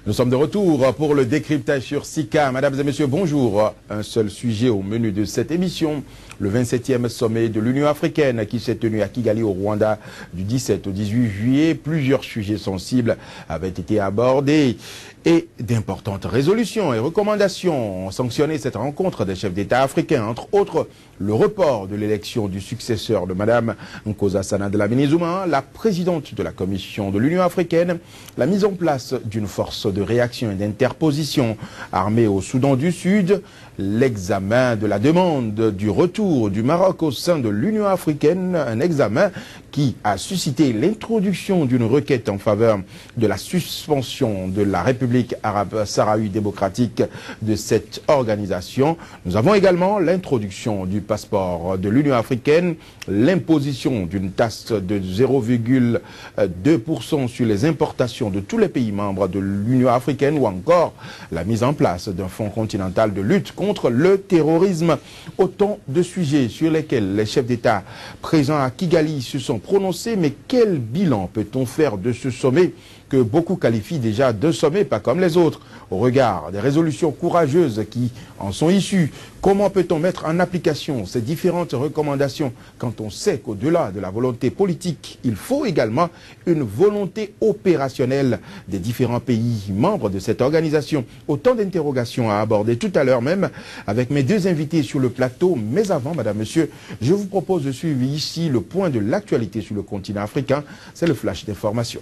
Nous sommes de retour pour le décryptage sur SICA. Mesdames et messieurs, bonjour. Un seul sujet au menu de cette émission. Le 27e sommet de l'Union africaine qui s'est tenu à Kigali au Rwanda du 17 au 18 juillet. Plusieurs sujets sensibles avaient été abordés et d'importantes résolutions et recommandations ont sanctionné cette rencontre des chefs d'État africains. Entre autres, le report de l'élection du successeur de Mme Nkosazana Dlamini-Zuma, la présidente de la Commission de l'Union africaine, la mise en place d'une force de réaction et d'interposition armée au Soudan du Sud, l'examen de la demande du retour du Maroc au sein de l'Union africaine, un examen qui a suscité l'introduction d'une requête en faveur de la suspension de la République arabe sahraoui démocratique de cette organisation. Nous avons également l'introduction du passeport de l'Union africaine, l'imposition d'une taxe de 0,2% sur les importations de tous les pays membres de l'Union africaine ou encore la mise en place d'un fonds continental de lutte contre le terrorisme. Autant de sujets sur lesquels les chefs d'État présents à Kigali se sont prononcés. Mais quel bilan peut-on faire de ce sommet que beaucoup qualifient déjà de sommet, pas comme les autres, au regard des résolutions courageuses qui en sont issues? Comment peut-on mettre en application ces différentes recommandations quand on sait qu'au-delà de la volonté politique, il faut également une volonté opérationnelle des différents pays membres de cette organisation? Autant d'interrogations à aborder tout à l'heure même avec mes deux invités sur le plateau. Mais avant, madame, monsieur, je vous propose de suivre ici le point de l'actualité sur le continent africain. C'est le flash d'information.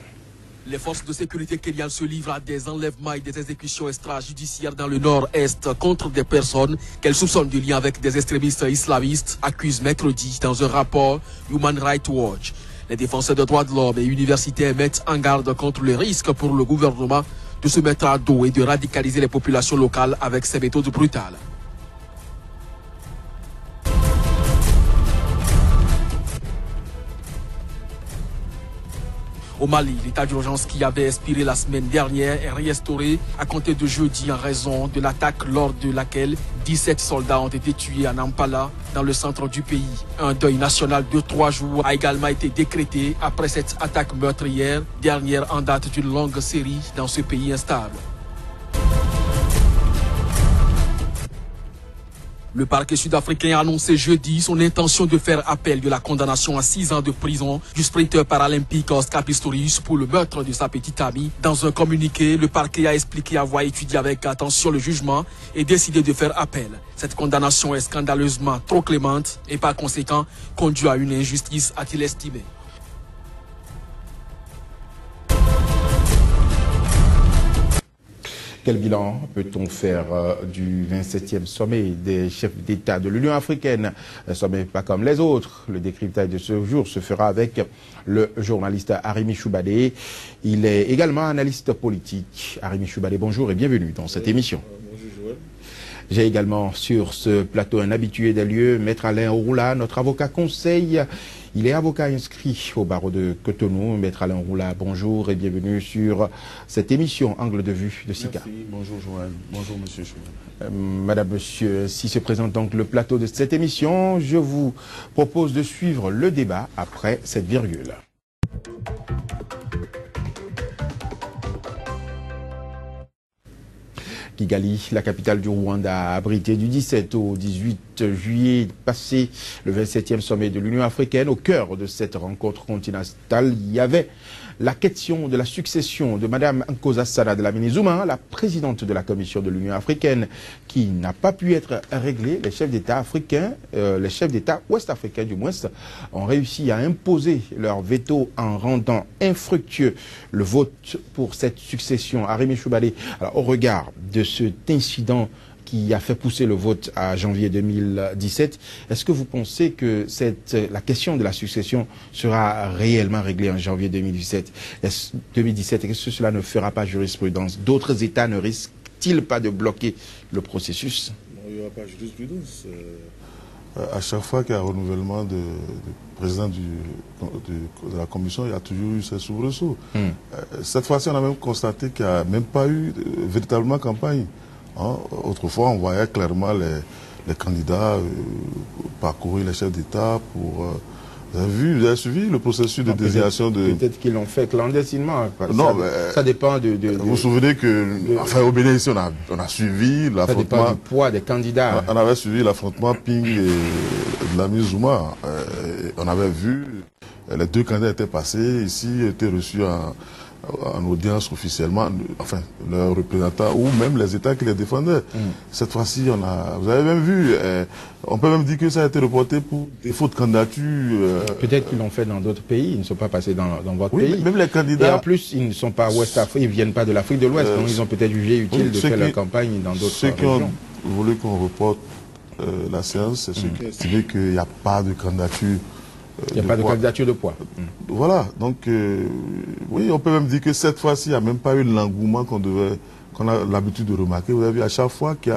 Les forces de sécurité kenyans se livrent à des enlèvements et des exécutions extrajudiciaires dans le nord-est contre des personnes qu'elles soupçonnent de lien avec des extrémistes islamistes, accusent mercredi dans un rapport Human Rights Watch. Les défenseurs des droits de l'homme et universitaires mettent en garde contre le risque pour le gouvernement de se mettre à dos et de radicaliser les populations locales avec ces méthodes brutales. Au Mali, l'état d'urgence qui avait expiré la semaine dernière est réinstauré à compter de jeudi en raison de l'attaque lors de laquelle 17 soldats ont été tués à Nampala, dans le centre du pays. Un deuil national de 3 jours a également été décrété après cette attaque meurtrière, dernière en date d'une longue série dans ce pays instable. Le parquet sud-africain a annoncé jeudi son intention de faire appel de la condamnation à 6 ans de prison du sprinteur paralympique Oscar Pistorius pour le meurtre de sa petite amie. Dans un communiqué, le parquet a expliqué avoir étudié avec attention le jugement et décidé de faire appel. Cette condamnation est scandaleusement trop clémente et par conséquent conduit à une injustice, a-t-il estimé. Quel bilan peut-on faire du 27e sommet des chefs d'État de l'Union africaine? Un sommet pas comme les autres. Le décryptage de ce jour se fera avec le journaliste Arimi Choubadé. Il est également analyste politique. Arimi Choubadé, bonjour et bienvenue dans cette émission. Bonjour Joël. J'ai également sur ce plateau un habitué des lieux, Maître Alain Roula, notre avocat conseil. Il est avocat inscrit au barreau de Cotonou. Maître Alain Roula, bonjour et bienvenue sur cette émission Angle de vue de SICA. Merci, bonjour Joël, bonjour monsieur Choubadé. Madame, monsieur, si se présente donc le plateau de cette émission, je vous propose de suivre le débat après cette virgule. Kigali, la capitale du Rwanda, a abrité du 17 au 18 juillet passé le 27e sommet de l'Union africaine. Au cœur de cette rencontre continentale, il y avait la question de la succession de Mme Nkosazana Dlamini-Zuma, la présidente de la Commission de l'Union africaine, qui n'a pas pu être réglée. Les chefs d'État africains, les chefs d'État ouest-africains du moins, ont réussi à imposer leur veto en rendant infructueux le vote pour cette succession. Arimi Choubadé, alors au regard de cet incident qui a fait pousser le vote à janvier 2017. Est-ce que vous pensez que la question de la succession sera réellement réglée en janvier 2017? Est-ce que cela ne fera pas jurisprudence? D'autres États ne risquent-ils pas de bloquer le processus? Non, il n'y aura pas de jurisprudence. À chaque fois qu'il y a un renouvellement de président de la commission, il y a toujours eu ces soubresauts. Cette fois-ci, on a même constaté qu'il n'y a même pas eu véritablement campagne. Autrefois, on voyait clairement les candidats parcourir les chefs d'État pour Vous avez suivi le processus de désignation de... Peut-être qu'ils l'ont fait clandestinement. Non, ça dépend de... Vous vous souvenez que, enfin, au Bénin, ici, on a suivi l'affrontement... Ça dépend du poids des candidats. On avait suivi l'affrontement Ping et de l'ami Zuma. On avait vu, les deux candidats étaient passés, ici, étaient reçus en audience officiellement, enfin, leurs représentants ou même les États qui les défendaient. Cette fois-ci, vous avez même vu, on peut même dire que ça a été reporté pour défaut de candidature. Peut-être qu'ils l'ont fait dans d'autres pays, ils ne sont pas passés dans votre pays. Même les candidats... Et en plus, ils ne sont pas Ouest Afrique, ils ne viennent pas de l'Afrique de l'Ouest, donc ils ont peut-être jugé utile de faire leur campagne dans d'autres régions. Ceux qui ont voulu qu'on reporte la séance, c'est ceux qui ont estimé qu'il n'y a pas de candidature. Il n'y a pas de candidature de poids. Voilà, donc oui, on peut même dire que cette fois-ci, il n'y a même pas eu l'engouement qu'on a l'habitude de remarquer. Vous avez vu, à chaque fois qu'il y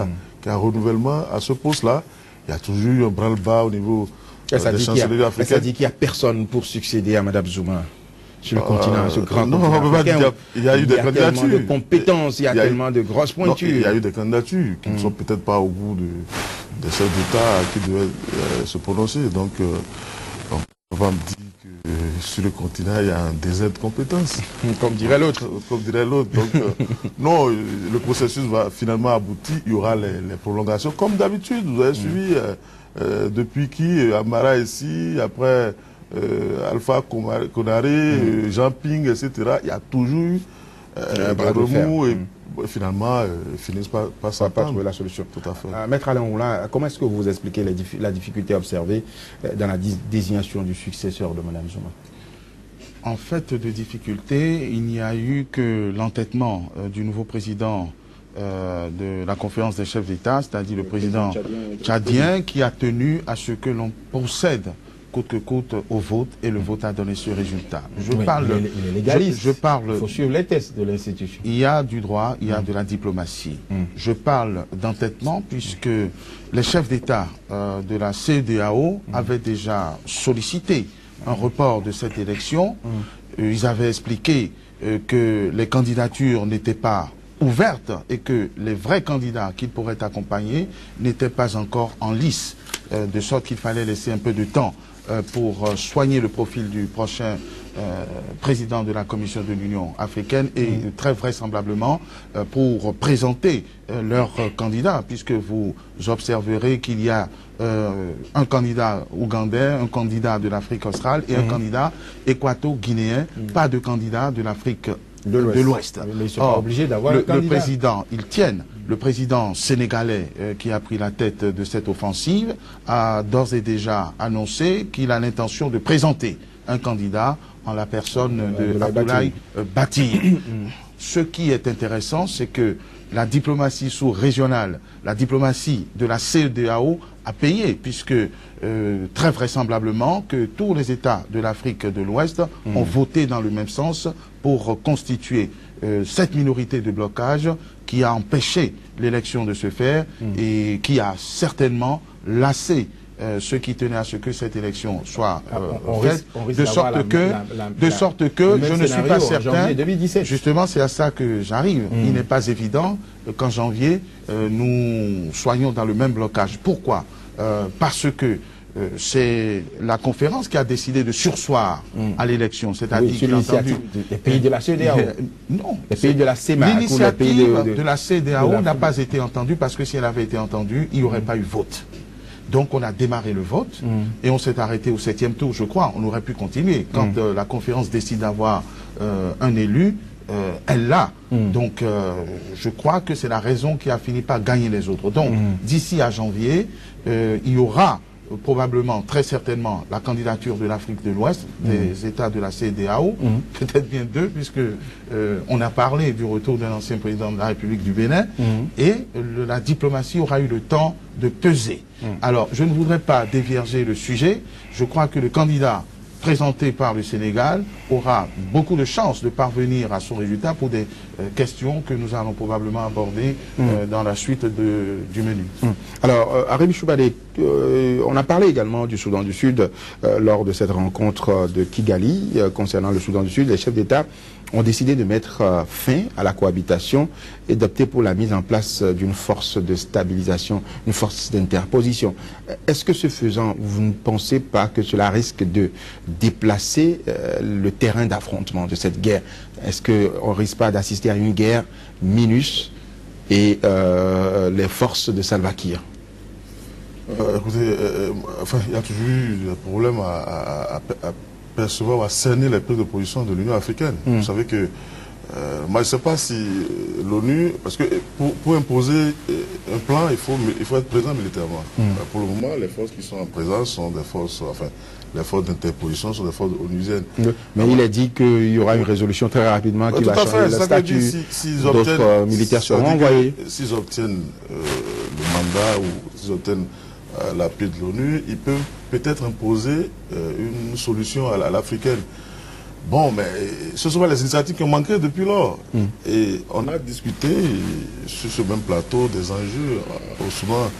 a un renouvellement à ce poste-là, il y a toujours eu un branle-bas au niveau des chancelleries africaines. Ça dit qu'il n'y a personne pour succéder à Mme Zuma sur le continent, sur le grand continent africain. Il y a eu des candidatures. Il y a tellement de compétences, il y a tellement de grosses pointures. Il y a eu des candidatures qui ne sont peut-être pas au goût des chefs d'État qui devaient se prononcer. Donc, on va me dire que sur le continent, il y a un désert de compétences. Comme dirait l'autre. Comme dirait l'autre. Donc, non, le processus va finalement aboutir. Il y aura les prolongations. Comme d'habitude, vous avez suivi depuis qui Amara ici, après Alpha Konaré, Jean Ping, etc. Il y a toujours eu des remous et finalement, ils finissent par trouver la solution. Tout à fait. Maître Alain Oula, comment est-ce que vous expliquez la difficulté observée dans la désignation du successeur de Mme Zuma? En fait, de difficulté, il n'y a eu que l'entêtement du nouveau président de la conférence des chefs d'État, c'est-à-dire le président tchadien, qui a tenu à ce que l'on procède coûte que coûte au vote, et le vote a donné ce résultat. Il est légaliste. Il faut suivre les tests de l'institution. Il y a du droit, il y a de la diplomatie. Je parle d'entêtement puisque les chefs d'État de la CEDEAO avaient déjà sollicité un report de cette élection. Ils avaient expliqué que les candidatures n'étaient pas ouvertes et que les vrais candidats qu'ils pourraient accompagner n'étaient pas encore en lice, de sorte qu'il fallait laisser un peu de temps pour soigner le profil du prochain président de la Commission de l'Union africaine et très vraisemblablement pour présenter leur candidat, puisque vous observerez qu'il y a un candidat ougandais, un candidat de l'Afrique australe et un candidat équato-guinéen, pas de candidat de l'Afrique de l'Ouest. Mais ils ne sont pas obligés d'avoir le candidat. Le président, le président sénégalais qui a pris la tête de cette offensive a d'ores et déjà annoncé qu'il a l'intention de présenter un candidat en la personne de Abdoulaye Bati. Ce qui est intéressant, c'est que la diplomatie sous-régionale, la diplomatie de la CEDEAO a payé, puisque très vraisemblablement que tous les États de l'Afrique de l'Ouest ont voté dans le même sens pour constituer cette minorité de blocage qui a empêché l'élection de se faire et qui a certainement lassé ceux qui tenaient à ce que cette élection soit faite, de sorte que je ne suis pas certain, justement c'est à ça que j'arrive, il n'est pas évident qu'en janvier nous soyons dans le même blocage. Pourquoi? Parce que c'est la conférence qui a décidé de surseoir à l'élection, c'est-à-dire les pays de la CEDEAO. Non, les pays de la CEMAC. L'initiative de la CEDEAO n'a pas été entendue, parce que si elle avait été entendue, il n'y aurait pas eu vote. Donc on a démarré le vote et on s'est arrêté au 7e tour, je crois. On aurait pu continuer. Quand la conférence décide d'avoir un élu, elle l'a. Donc je crois que c'est la raison qui a fini par gagner les autres. Donc d'ici à janvier, il y aura probablement, très certainement, la candidature de l'Afrique de l'Ouest, des États de la CEDEAO, peut-être bien deux, puisque on a parlé du retour d'un ancien président de la République du Bénin, et la diplomatie aura eu le temps de peser. Alors, je ne voudrais pas dévierger le sujet. Je crois que le candidat présenté par le Sénégal aura beaucoup de chances de parvenir à son résultat pour des questions que nous allons probablement aborder dans la suite du menu. Alors, Arémi Choubadé, on a parlé également du Soudan du Sud lors de cette rencontre de Kigali concernant le Soudan du Sud. Les chefs d'État ont décidé de mettre fin à la cohabitation et d'opter pour la mise en place d'une force de stabilisation, une force d'interposition. Est-ce que ce faisant, vous ne pensez pas que cela risque de déplacer le terrain d'affrontement de cette guerre? Est-ce qu'on ne risque pas d'assister à une guerre MINUS et les forces de Salva Kiir? Écoutez, enfin, il y a toujours eu des problèmes à percevoir, à cerner les prises de position de l'Union africaine. Vous savez que, moi je ne sais pas si l'ONU, parce que pour imposer un plan, il faut être présent militairement. Pour le moment, les forces qui sont en présence sont des forces, enfin, les forces d'interposition sont des forces onusiennes. Mais il est dit qu'il y aura une résolution très rapidement qui va changer le statut. D'autres militaires seront envoyés. S'ils obtiennent le mandat ou s'ils obtiennent l'appui de l'ONU, ils peuvent peut-être imposer une solution à l'africaine. Bon, mais ce sont les initiatives qui ont manqué depuis lors. Et on a discuté sur ce même plateau des enjeux au Soudan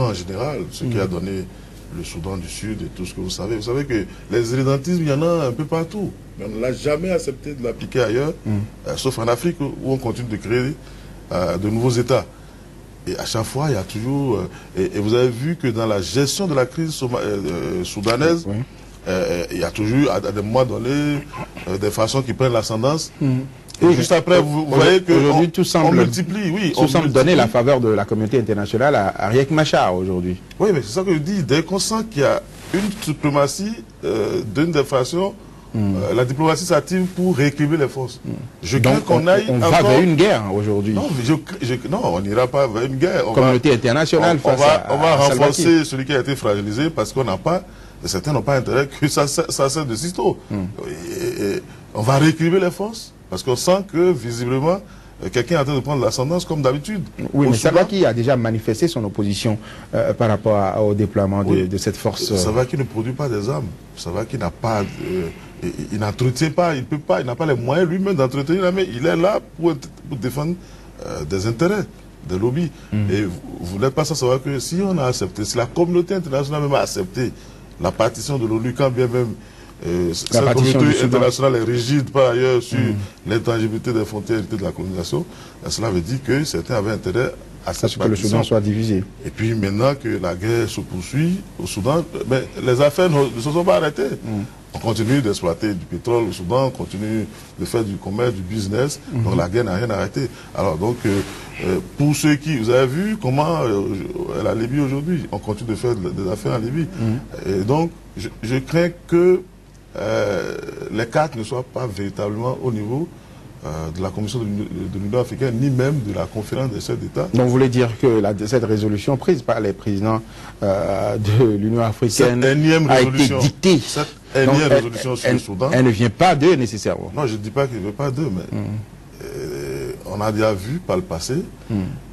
en général, ce qui a donné le Soudan du Sud et tout ce que vous savez. Vous savez que les irrédentismes, il y en a un peu partout. Mais on n'a jamais accepté de l'appliquer ailleurs, sauf en Afrique où on continue de créer de nouveaux États. Et à chaque fois, il y a toujours... et vous avez vu que dans la gestion de la crise soudanaise, il y a toujours, à des moments donnés, des façons qui prennent l'ascendance. Et juste après, vous voyez que tout semble multiplie. Oui, tout semble donner la faveur de la communauté internationale à Riek Machar aujourd'hui. Oui, mais c'est ça que je dis. Dès qu'on sent qu'il y a une suprématie d'une des façons, la diplomatie s'active pour rééquilibrer les forces. Donc on va vers une guerre aujourd'hui. Non, mais non, on n'ira pas vers une guerre. La communauté internationale on va renforcer celui qui a été fragilisé parce qu'on n'a pas, certains n'ont pas intérêt que ça cesse de sitôt. On va rééquilibrer les forces parce qu'on sent que visiblement quelqu'un est en train de prendre l'ascendance comme d'habitude. Oui, mais Salva Kiir a déjà manifesté son opposition par rapport au déploiement de cette force. Salva Kiir ne produit pas des armes. Salva Kiir n'a pas... il n'entretient pas, il peut pas, il n'a pas les moyens lui-même d'entretenir, mais il est là pour défendre des intérêts, des lobbies. Et vous n'êtes pas sans savoir que si on a accepté, si la communauté internationale même a accepté la partition de l'ONU, quand bien même cette communauté internationale est rigide par ailleurs sur l'intangibilité des frontières de la colonisation, cela veut dire que certains avaient intérêt à ce que le Soudan soit divisé. Et puis maintenant que la guerre se poursuit au Soudan, mais les affaires ne se sont pas arrêtées. On continue d'exploiter du pétrole au Soudan, on continue de faire du commerce, du business, donc la guerre n'a rien arrêté. Alors donc, pour ceux qui, vous avez vu comment la Libye aujourd'hui, on continue de faire des affaires en Libye. Et donc, je crains que les cartes ne soient pas véritablement au niveau de la Commission de l'Union africaine, ni même de la conférence des chefs d'État. Donc vous voulez dire que cette résolution prise par les présidents de l'Union africaine a été dictée. Cette énième résolution sur le Soudan. Elle ne vient pas d'eux nécessairement. Non, je ne dis pas qu'elle ne vient pas d'eux, mais on a déjà vu par le passé,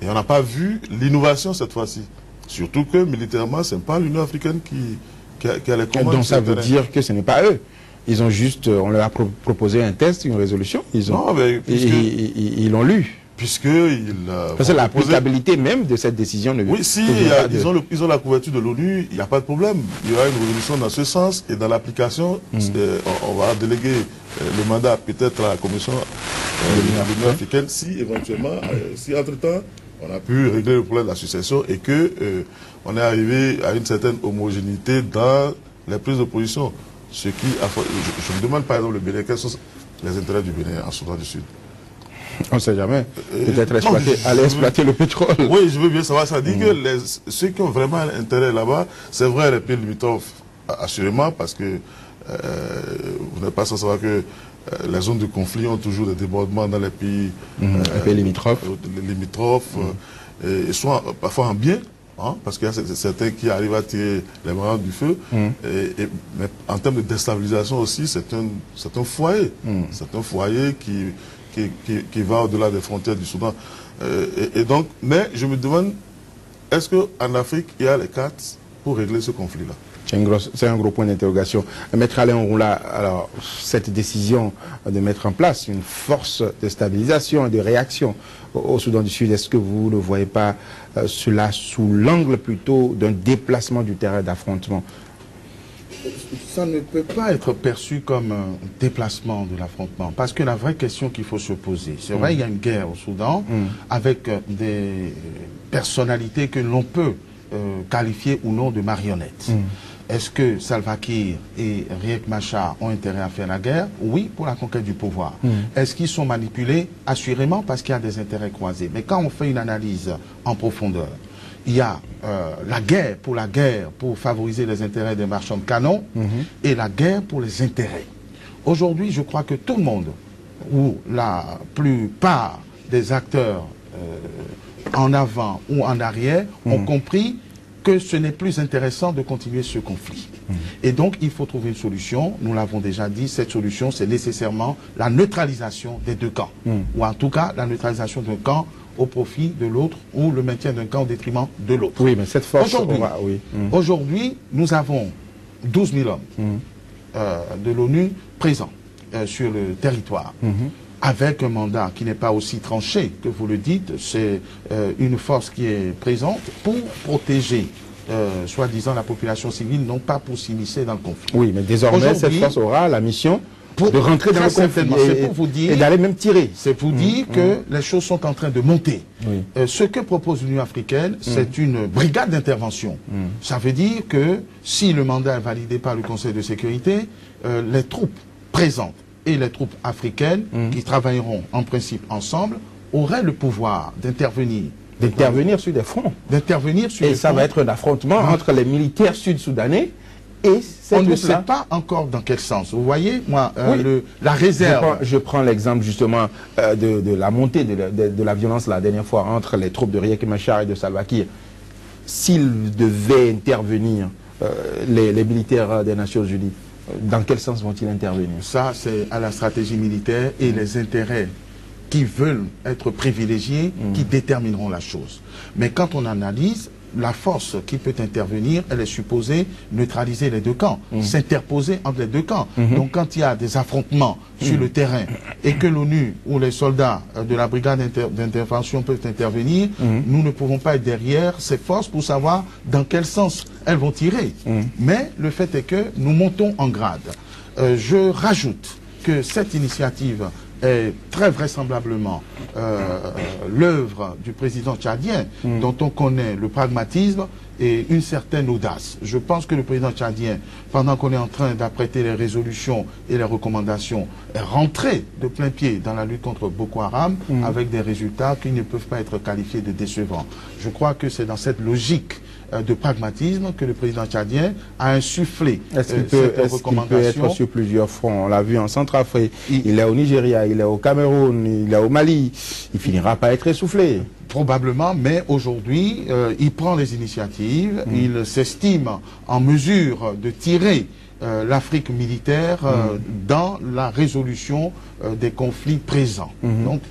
et on n'a pas vu l'innovation cette fois-ci. Surtout que militairement, ce n'est pas l'Union africaine qui a les commandes. Donc ça veut dire que ce n'est pas eux. Ils ont juste, on leur a proposé un test, une résolution, ils l'ont lu. Parce que l'applicabilité même de cette décision ne... Oui, si ils ont la couverture de l'ONU, il n'y a pas de problème. Il y aura une résolution dans ce sens, et dans l'application, on va déléguer le mandat peut-être à la Commission de l'Union africaine, si éventuellement, si entre-temps, on a pu régler le problème de la succession et que on est arrivé à une certaine homogénéité dans les prises de position. Ce qui, je me demande par exemple le Bénin, quels sont les intérêts du Bénin en Soudan du Sud? On ne sait jamais. Peut-être aller exploiter le pétrole. Oui, je veux bien savoir. Ça dit que ceux qui ont vraiment intérêt là-bas, c'est vrai, les pays limitrophes, assurément, parce que vous n'êtes pas sans savoir que les zones de conflit ont toujours des débordements dans les pays, limitrophes. Et soit parfois en bien. Parce qu'il y a certains qui arrivent à tirer les bras du feu. Mais en termes de déstabilisation aussi, c'est un foyer. C'est un foyer qui va au-delà des frontières du Soudan. Mais je me demande, est-ce qu'en Afrique, il y a les cartes pour régler ce conflit-là? C'est un gros point d'interrogation. Maître Alain Roula, alors, cette décision de mettre en place une force de stabilisation et de réaction au Soudan du Sud, est-ce que vous ne voyez pas cela sous l'angle plutôt d'un déplacement du terrain d'affrontement? Ça ne peut pas être perçu comme un déplacement de l'affrontement. Parce que la vraie question qu'il faut se poser, c'est vrai, il y a une guerre au Soudan avec des personnalités que l'on peut qualifier ou non de marionnettes. Est-ce que Salva Kiir et Riek Machar ont intérêt à faire la guerre? Oui, pour la conquête du pouvoir. Est-ce qu'ils sont manipulés? Assurément, parce qu'il y a des intérêts croisés. Mais quand on fait une analyse en profondeur, il y a la guerre, pour favoriser les intérêts des marchands de canons, et la guerre pour les intérêts. Aujourd'hui, je crois que tout le monde, ou la plupart des acteurs en avant ou en arrière, ont compris que ce n'est plus intéressant de continuer ce conflit. Et donc, il faut trouver une solution. Nous l'avons déjà dit, cette solution, c'est nécessairement la neutralisation des deux camps. Ou en tout cas, la neutralisation d'un camp au profit de l'autre, ou le maintien d'un camp au détriment de l'autre. Oui, mais cette force... Aujourd'hui, nous avons 12 000 hommes de l'ONU présents sur le territoire. Avec un mandat qui n'est pas aussi tranché que vous le dites, c'est une force qui est présente pour protéger, soi-disant, la population civile, non pas pour s'immiscer dans le conflit. Oui, mais désormais, cette force aura la mission de rentrer dans le conflit et d'aller même tirer. C'est pour dire que les choses sont en train de monter. Ce que propose l'Union africaine, c'est une brigade d'intervention. Ça veut dire que si le mandat est validé par le Conseil de sécurité, les troupes présentes et les troupes africaines, qui travailleront en principe ensemble, auraient le pouvoir d'intervenir. D'intervenir sur des fronts. D'intervenir sur des fronts. Et ça va être un affrontement entre les militaires sud-soudanais et cette On ne sait pas encore dans quel sens. Vous voyez, moi, la réserve... Je prends l'exemple justement de la montée de la violence la dernière fois entre les troupes de Riek Machar et de Salva Kiir. S'ils devaient intervenir, les militaires des Nations Unies, dans quel sens vont-ils intervenir? Ça, c'est à la stratégie militaire et les intérêts qui veulent être privilégiés qui détermineront la chose. Mais quand on analyse, la force qui peut intervenir, elle est supposée neutraliser les deux camps, s'interposer entre les deux camps. Donc quand il y a des affrontements sur le terrain et que l'ONU ou les soldats de la brigade d'intervention peuvent intervenir, nous ne pouvons pas être derrière ces forces pour savoir dans quel sens elles vont tirer. Mais le fait est que nous montons en grade. Je rajoute que cette initiative est très vraisemblablement l'œuvre du président tchadien, dont on connaît le pragmatisme et une certaine audace. Je pense que le président tchadien, pendant qu'on est en train d'apprêter les résolutions et les recommandations, est rentré de plein pied dans la lutte contre Boko Haram avec des résultats qui ne peuvent pas être qualifiés de décevants. Je crois que c'est dans cette logique de pragmatisme que le président tchadien a insufflé cette recommandation. Est-ce qu'il peut être sur plusieurs fronts? On l'a vu en Centrafrique, il est au Nigeria, il est au Cameroun, il est au Mali. Il finira par être essoufflé. Probablement, mais aujourd'hui, il prend les initiatives, il s'estime en mesure de tirer l'Afrique militaire dans la résolution des conflits présents. Donc,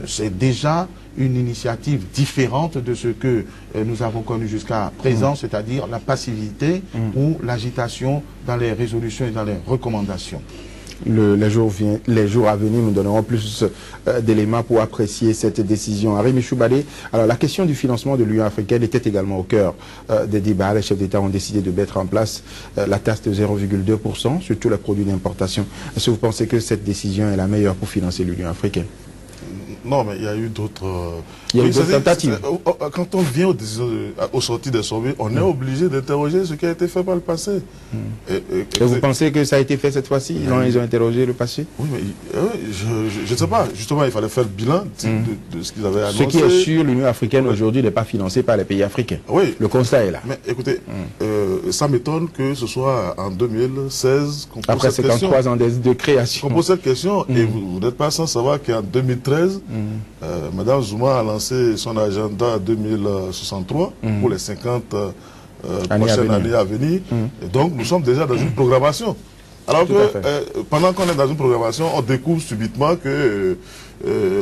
c'est déjà une initiative différente de ce que nous avons connu jusqu'à présent, c'est-à-dire la passivité ou l'agitation dans les résolutions et dans les recommandations. Les jours à venir nous donneront plus d'éléments pour apprécier cette décision. Rémi Choubadé, alors la question du financement de l'Union africaine était également au cœur des débats. Les chefs d'État ont décidé de mettre en place la taxe de 0,2% sur tous les produits d'importation. Est-ce que vous pensez que cette décision est la meilleure pour financer l'Union africaine? Non, mais il y a eu d'autres... Il y a eu d'autres tentatives. Quand on vient aux sorties des sommets, on est obligé d'interroger ce qui a été fait par le passé. Et vous pensez que ça a été fait cette fois-ci? Ils ont interrogé le passé? Oui, mais je ne sais pas. Justement, il fallait faire le bilan de ce qu'ils avaient annoncé. Ce qui est sûr, l'Union africaine aujourd'hui n'est pas financée par les pays africains. Oui. Le constat est là. Mais écoutez, ça m'étonne que ce soit en 2016 qu'on pose cette question. Après 53 ans de création. On pose cette question et vous n'êtes pas sans savoir qu'en 2013, Madame Zuma a lancé son agenda 2063 pour les 50 prochaines années à venir. Et donc nous sommes déjà dans une programmation. Alors que pendant qu'on est dans une programmation, on découvre subitement que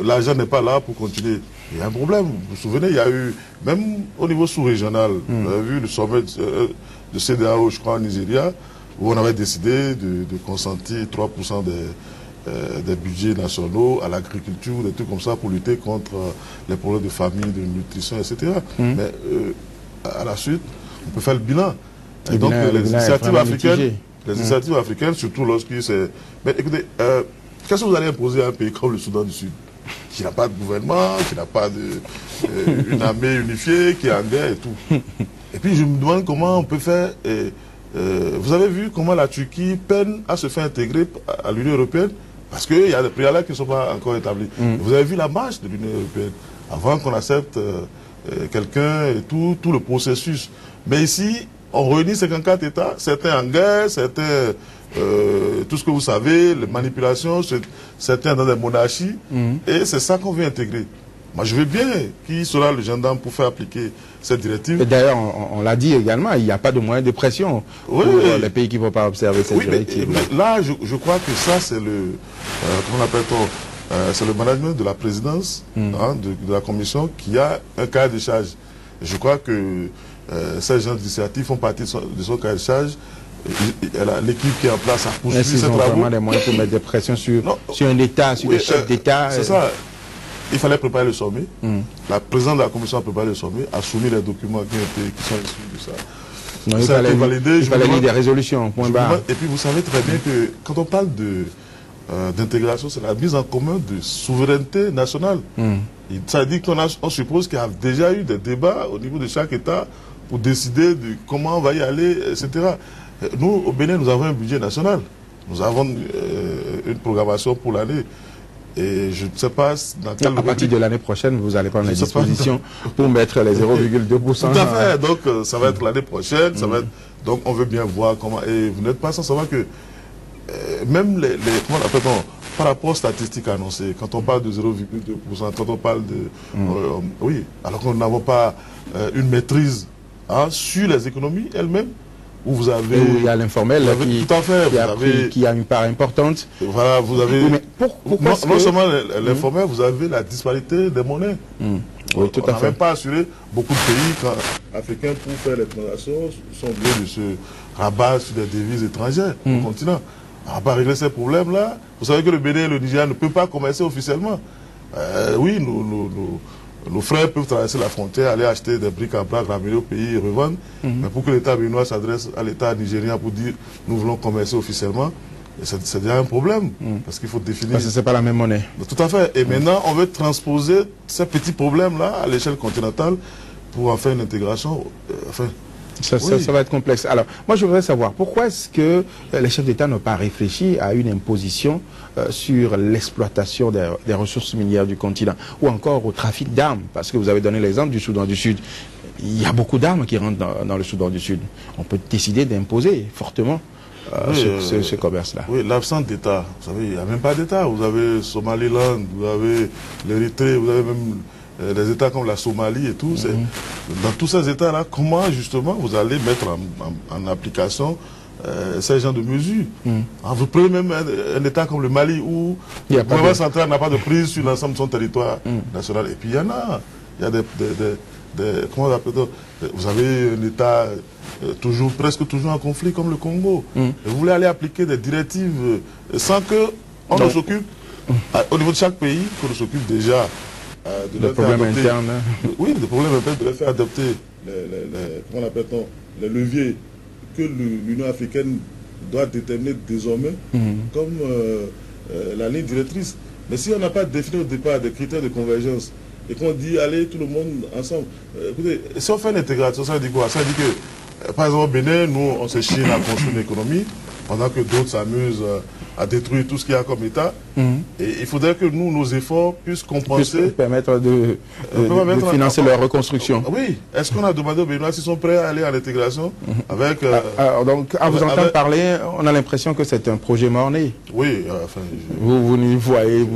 l'argent n'est pas là pour continuer. Il y a un problème. Vous vous souvenez, il y a eu, même au niveau sous-régional, vous avez vu le sommet de CEDEAO, je crois, en Nigeria, où on avait décidé de consentir 3% des budgets nationaux à l'agriculture, des trucs comme ça, pour lutter contre les problèmes de famine, de nutrition, etc. Mais à la suite, on peut faire le bilan. Et donc, les initiatives africaines, surtout lorsqu'il c'est... Mais écoutez, qu'est-ce que vous allez imposer à un pays comme le Soudan du Sud, qui n'a pas de gouvernement, qui n'a pas une armée unifiée, qui est en guerre et tout. Et puis je me demande comment on peut faire... vous avez vu comment la Turquie peine à se faire intégrer à l'Union européenne, parce qu'il y a des préalables qui ne sont pas encore établis. Vous avez vu la marche de l'Union européenne, avant qu'on accepte quelqu'un et tout le processus. Mais ici, on réunit 54 États, certains en guerre, certains... tout ce que vous savez, les manipulations, certains dans des monarchies, et c'est ça qu'on veut intégrer. Moi, je veux bien qui sera le gendarme pour faire appliquer cette directive. D'ailleurs, on l'a dit également, il n'y a pas de moyen de pression pour les pays qui ne vont pas observer cette directive. Mais là, je crois que ça, c'est le... comment appelle-t-on c'est le management de la présidence, de la commission, qui a un cahier de charge. Je crois que ces gens d'initiative font partie de son cahier de charge. L'équipe qui est en place a poursuivi ses travaux. Vraiment des moyens pour mettre des pressions sur un État, sur des chefs d'État. C'est ça. Il fallait préparer le sommet. La présidente de la commission a préparé le sommet, a soumis les documents qui sont issus de ça. Non, il fallait lire des résolutions, point barre. Et puis vous savez très bien que quand on parle d'intégration, c'est la mise en commun de souveraineté nationale. Ça dit qu'on suppose qu'il y a déjà eu des débats au niveau de chaque État pour décider de comment on va y aller, etc. Nous, au Bénin, nous avons un budget national. Nous avons une programmation pour l'année. Et je ne sais pas dans quel... À partir de l'année prochaine, vous allez prendre les dispositions pour mettre les 0,2%. Tout à fait. Donc, ça va être l'année prochaine. Ça va être... Donc, on veut bien voir comment... Et vous n'êtes pas sans savoir que même comment on appelle par rapport aux statistiques annoncées, quand on parle de 0,2%, quand on parle de... oui, alors que nous n'avons pas une maîtrise sur les économies elles-mêmes, où vous avez... Où il y a l'informel qui a une part importante. Voilà, vous avez... Oui, mais non seulement l'informel, vous avez la disparité des monnaies. Oui, tout à fait. On n'a même pas assuré beaucoup de pays africains pour faire les transactions, sont obligés de se rabattre sur des devises étrangères au continent. On va pas régler ces problèmes-là. Vous savez que le Bénin et le Nigeria ne peuvent pas commercer officiellement. Oui, nos frères peuvent traverser la frontière, aller acheter des briques à brac, ramener au pays et revendre. Mais pour que l'État béninois s'adresse à l'État nigérien pour dire nous voulons commercer officiellement, c'est déjà un problème. Parce qu'il faut définir... Parce que ce n'est pas la même monnaie. Tout à fait. Et maintenant, on veut transposer ces petits problèmes-là à l'échelle continentale pour en faire une intégration. Ça va être complexe. Alors, moi, je voudrais savoir, pourquoi est-ce que les chefs d'État n'ont pas réfléchi à une imposition sur l'exploitation des ressources minières du continent, ou encore au trafic d'armes? Parce que vous avez donné l'exemple du Soudan du Sud. Il y a beaucoup d'armes qui rentrent dans le Soudan du Sud. On peut décider d'imposer fortement ce commerce-là. Oui, l'absence d'État. Vous savez, il n'y a même pas d'État. Vous avez Somaliland, vous avez l'Érythrée, vous avez même... des États comme la Somalie et tout, dans tous ces États-là, comment justement vous allez mettre en application ces genres de mesures? Vous prenez même un État comme le Mali où le gouvernement central n'a pas de prise sur l'ensemble de son territoire national. Et puis il y en a. Il y a comment on appelle ça? Vous avez un État presque toujours en conflit comme le Congo. Et vous voulez aller appliquer des directives sans qu'on ne s'occupe, au niveau de chaque pays, qu'on s'occupe déjà de problèmes internes. Oui, des problèmes internes, de les faire adopter comment appelle-t-on, les leviers que l'Union africaine doit déterminer désormais comme la ligne directrice. Mais si on n'a pas défini au départ des critères de convergence et qu'on dit allez tout le monde ensemble, écoutez, si on fait une intégration, ça veut dire quoi? Ça veut dire que, par exemple au Bénin, nous on s'échine à construire une économie pendant que d'autres s'amusent à détruire tout ce qu'il y a comme État. Et il faudrait que nous, nos efforts puissent compenser... permettre de financer leur reconstruction. Oui. Est-ce qu'on a demandé aux Béninois s'ils sont prêts à aller à l'intégration avec... donc, à vous entendre parler, on a l'impression que c'est un projet mort-né. Oui. Enfin, vous n'y voyez,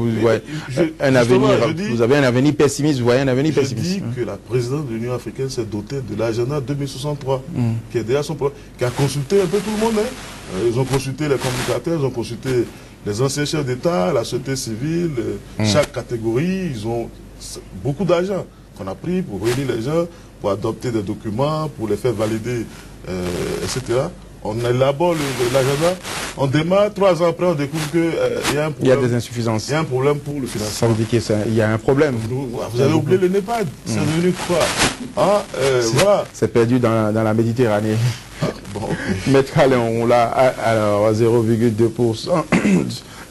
un avenir, vous avez un avenir pessimiste, vous voyez un avenir pessimiste. Je dis que la présidence de l'Union africaine s'est dotée de l'agenda 2063, qui est déjà son programme, qui a consulté un peu tout le monde. Ils ont consulté les communicateurs, ils ont consulté les anciens chefs d'État, la société civile, chaque catégorie. Ils ont beaucoup d'argent qu'on a pris pour réunir les gens, pour adopter des documents, pour les faire valider, etc. On élabore l'agenda, on démarre, 3 ans après, on découvre qu'il y a un problème. Il y a des insuffisances. Il y a un problème pour le financement. Ça veut dire qu'il y a un problème. Vous avez oublié le NEPAD. C'est devenu quoi? Voilà. C'est perdu dans la Méditerranée. Bon, okay. Maître Alain, on l'a alors 0,2%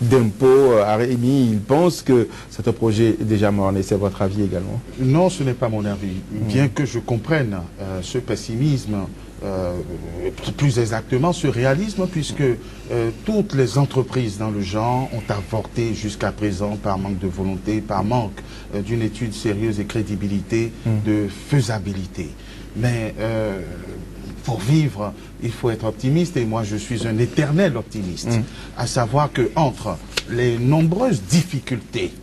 d'impôt à Rémi. Il pense que c'est un projet déjà mort. C'est votre avis également? Non, ce n'est pas mon avis. Bien que je comprenne ce pessimisme, plus exactement ce réalisme, puisque toutes les entreprises dans le genre ont avorté jusqu'à présent par manque de volonté, par manque d'une étude sérieuse et crédibilité de faisabilité. Mais pour vivre, il faut être optimiste, et moi je suis un éternel optimiste, à savoir que entre les nombreuses difficultés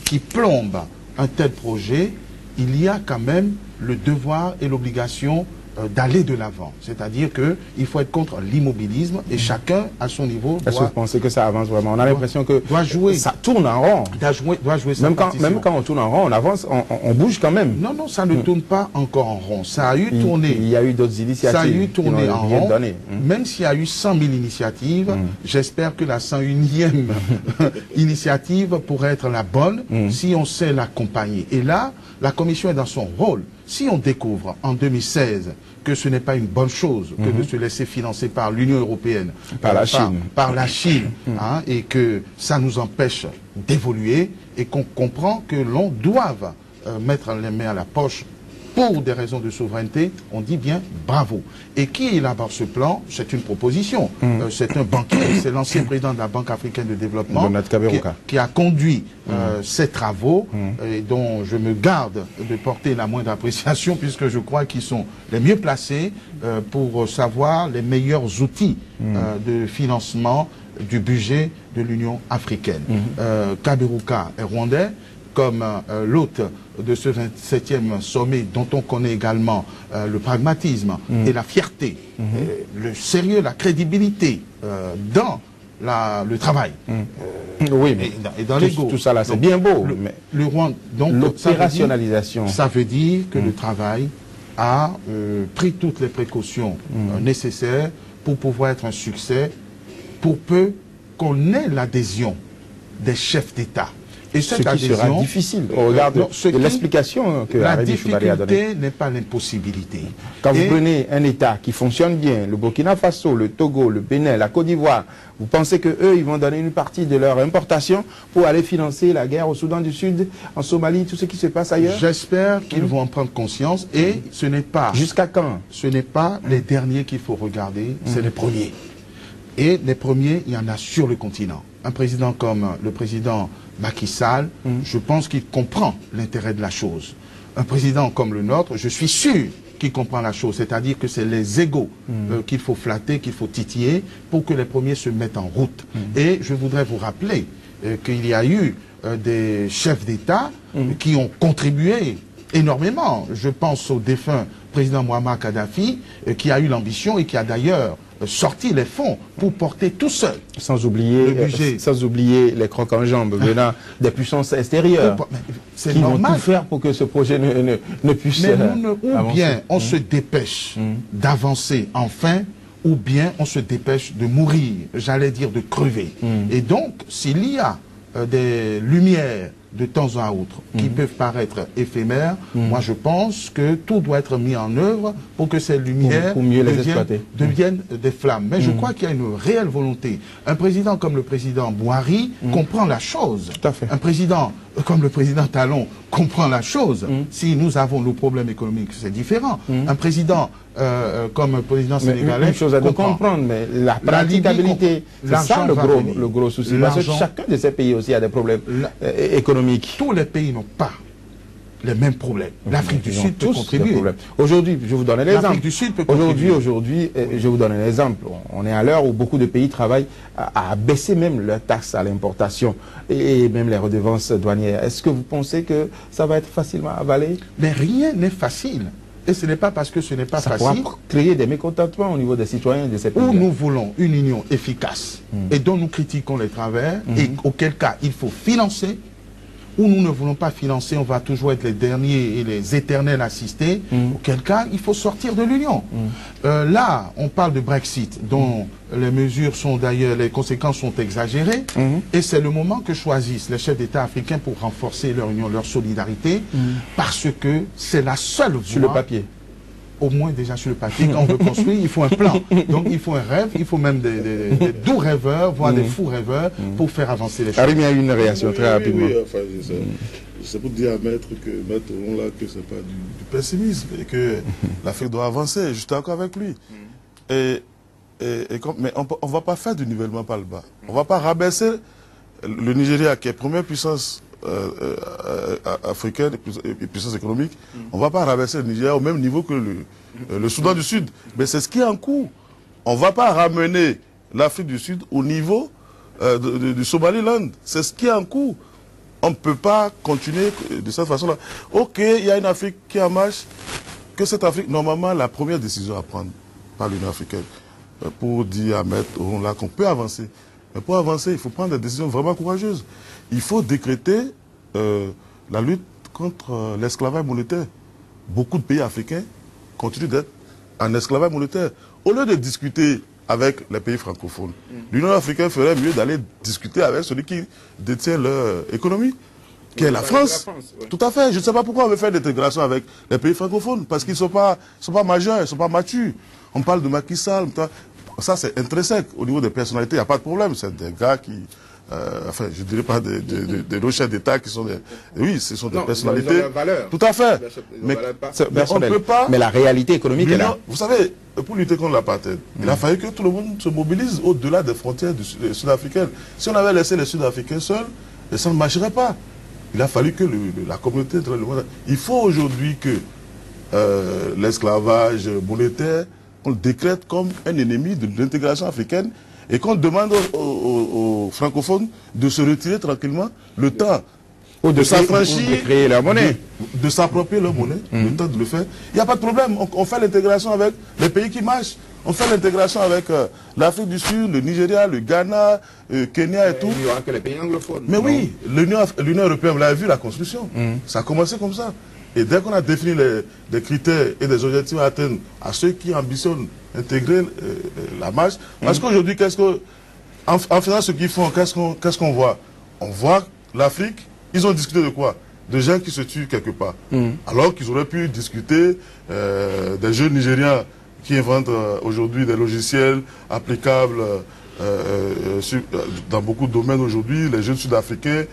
qui plombent un tel projet, il y a quand même le devoir et l'obligation d'aller de l'avant. C'est-à-dire qu'il faut être contre l'immobilisme, et chacun à son niveau Est-ce que vous pensez que ça avance vraiment? On a l'impression que ça tourne en rond. Doit jouer même quand on tourne en rond, on avance, on bouge quand même. Non, non, ça ne tourne pas encore en rond. Ça a eu tourné. Il y a eu d'autres initiatives. Ça a eu tourné en rond. Donné. Même s'il y a eu 100 000 initiatives, j'espère que la 101e initiative pourrait être la bonne si on sait l'accompagner. Et là, la Commission est dans son rôle. Si on découvre en 2016 que ce n'est pas une bonne chose que de se laisser financer par l'Union européenne, par la Chine, hein, et que ça nous empêche d'évoluer, et qu'on comprend que l'on doive mettre les mains à la poche pour des raisons de souveraineté, on dit bien bravo. Et qui élabore ce plan? C'est une proposition. C'est un banquier, c'est l'ancien président de la Banque africaine de développement qui a conduit ces travaux, et dont je me garde de porter la moindre appréciation, puisque je crois qu'ils sont les mieux placés pour savoir les meilleurs outils de financement du budget de l'Union africaine. Kaberuka est rwandais, comme l'hôte de ce 27e sommet, dont on connaît également le pragmatisme et la fierté, le sérieux, la crédibilité dans le travail. Oui, mais et dans l'ego. Tout ça là, c'est bien beau. Le Rwanda, donc l'opérationnalisation. Ça veut dire que le travail a pris toutes les précautions nécessaires pour pouvoir être un succès, pour peu qu'on ait l'adhésion des chefs d'État. Et ce qui sera difficile au regard de l'explication que Rémi Choubari a donnée. La difficulté n'est pas l'impossibilité. Quand vous prenez un État qui fonctionne bien, le Burkina Faso, le Togo, le Bénin, la Côte d'Ivoire, vous pensez qu'eux, ils vont donner une partie de leur importation pour aller financer la guerre au Soudan du Sud, en Somalie, tout ce qui se passe ailleurs? J'espère qu'ils vont en prendre conscience, et ce n'est pas... Jusqu'à quand? Ce n'est pas les derniers qu'il faut regarder, c'est les premiers. Et les premiers, il y en a sur le continent. Un président comme le président Macky Sall, je pense qu'il comprend l'intérêt de la chose. Un président comme le nôtre, je suis sûr qu'il comprend la chose. C'est-à-dire que c'est les égos qu'il faut flatter, qu'il faut titiller pour que les premiers se mettent en route. Et je voudrais vous rappeler qu'il y a eu des chefs d'État qui ont contribué énormément. Je pense au défunt président Muammar Kadhafi, qui a eu l'ambition et qui a d'ailleurs sorti les fonds pour porter tout seul. Sans oublier les crocs en jambes venant des puissances extérieures. C'est qui normal. Vont tout faire pour que ce projet ne puisse avancer. Ou bien on se dépêche d'avancer enfin, ou bien on se dépêche de mourir, j'allais dire de crever. Et donc, s'il y a des lumières de temps à autre qui peuvent paraître éphémères, moi je pense que tout doit être mis en œuvre pour que ces lumières deviennent des flammes. Mais je crois qu'il y a une réelle volonté. Un président comme le président Buhari comprend la chose. Tout à fait. Un président comme le président Talon comprend la chose. Si nous avons nos problèmes économiques, c'est différent. Un président comme président sénégalais. Une chose à comprendre, mais la praticabilité, c'est ça le gros souci. Parce que chacun de ces pays aussi a des problèmes économiques. Tous les pays n'ont pas les mêmes problèmes. L'Afrique du Sud peut contribuer. Aujourd'hui, je vous donne un exemple. Aujourd'hui, je vous donne un exemple. On est à l'heure où beaucoup de pays travaillent à baisser même leurs taxes à l'importation et même les redevances douanières. Est-ce que vous pensez que ça va être facilement avalé? Mais rien n'est facile. Et ce n'est pas parce que ce n'est pas facile. Ça pourra créer des mécontentements au niveau des citoyens de ces pays. Où nous voulons une union efficace et dont nous critiquons les travers et auquel cas il faut financer. Où nous ne voulons pas financer, on va toujours être les derniers et les éternels assistés, auquel cas il faut sortir de l'Union. Là, on parle de Brexit, dont les mesures sont d'ailleurs, les conséquences sont exagérées, et c'est le moment que choisissent les chefs d'État africains pour renforcer leur union, leur solidarité, parce que c'est la seule voie. Sur le papier. Au moins déjà sur le papier, quand on veut construire, il faut un plan. Donc il faut un rêve, il faut même des doux rêveurs, voire des fous rêveurs, pour faire avancer les choses. Arim, il y a une réaction très rapidement. Oui, enfin, c'est pour dire à Maître là que c'est pas du pessimisme et que l'Afrique doit avancer. Je suis d'accord avec lui. Mais on ne va pas faire du nivellement par le bas. On ne va pas rabaisser le Nigeria, qui est première puissance africaine et puissance économique. On ne va pas rabaisser le Nigeria au même niveau que le Soudan du Sud. Mais c'est ce qui est en cours. On ne va pas ramener l'Afrique du Sud au niveau du Somaliland. C'est ce qui est en cours. On ne peut pas continuer de cette façon-là. Ok, il y a une Afrique qui est en marche. Que cette Afrique, normalement, la première décision à prendre par l'Union africaine pour dire à Maître là qu'on peut avancer. Mais pour avancer, il faut prendre des décisions vraiment courageuses. Il faut décréter la lutte contre l'esclavage monétaire. Beaucoup de pays africains continuent d'être en esclavage monétaire. Au lieu de discuter avec les pays francophones, l'Union africaine ferait mieux d'aller discuter avec celui qui détient leur économie, qui est la France. Tout à fait. Je ne sais pas pourquoi on veut faire l'intégration avec les pays francophones, parce qu'ils ne sont pas majeurs, ils ne sont pas matures. On parle de Macky Sall, ça c'est intrinsèque. Au niveau des personnalités, il n'y a pas de problème. C'est des gars qui... enfin, je ne dirais pas des nos chefs d'État qui sont des... Oui, ce sont des personnalités... Tout à fait. Mais on ne peut pas... Mais la réalité économique est là. Vous savez, pour lutter contre l'apartheid, il a fallu que tout le monde se mobilise au-delà des frontières sud-africaines. Si on avait laissé les Sud-Africains seuls, ça ne marcherait pas. Il a fallu que la communauté... Il faut aujourd'hui que l'esclavage monétaire, on le décrète comme un ennemi de l'intégration africaine et qu'on demande aux francophones de se retirer tranquillement le temps de s'affranchir, de créer leur monnaie, de s'approprier leur monnaie, le temps de le faire. Il n'y a pas de problème, on fait l'intégration avec les pays qui marchent. On fait l'intégration avec l'Afrique du Sud, le Nigeria, le Ghana, Kenya et tout. Il n'y aura que les pays anglophones. Mais oui, l'Union européenne, vous l'avez vu, la construction. Ça a commencé comme ça. Et dès qu'on a défini des critères et des objectifs à atteindre à ceux qui ambitionnent intégrer la marche, parce qu'aujourd'hui, en faisant ce qu'ils font, qu'est-ce qu'on voit? On voit l'Afrique, ils ont discuté de quoi? De gens qui se tuent quelque part. Alors qu'ils auraient pu discuter des jeunes Nigériens qui inventent aujourd'hui des logiciels applicables dans beaucoup de domaines aujourd'hui, les jeunes sud-africains